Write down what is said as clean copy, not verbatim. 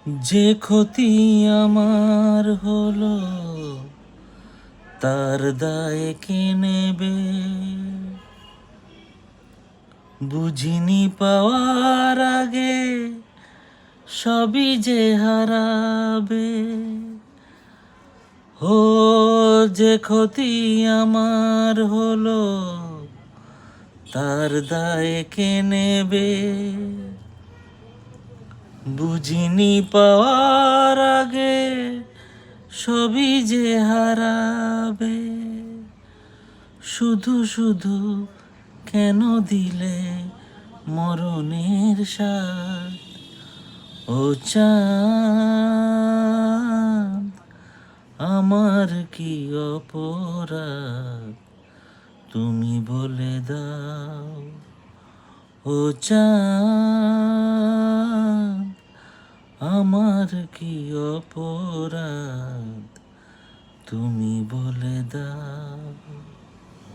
যে ক্ষতি আমার হলো তার দায় কে নেবে? বুঝিনি পাওয়ার আগে সবই যে হারাবে। ও যে ক্ষতি আমার হলো তার দায় কে নেবে? বুঝিনি পাওয়ার আগে সবই যে হারাবে। শুধু শুধু কেন দিলে মরণের স্বাদ? ও চাঁদ, আমার কি অপরাধ তুমি বলে দাও। ও চাঁদ, আমার কি অপরাধ তুমি বলে দাও।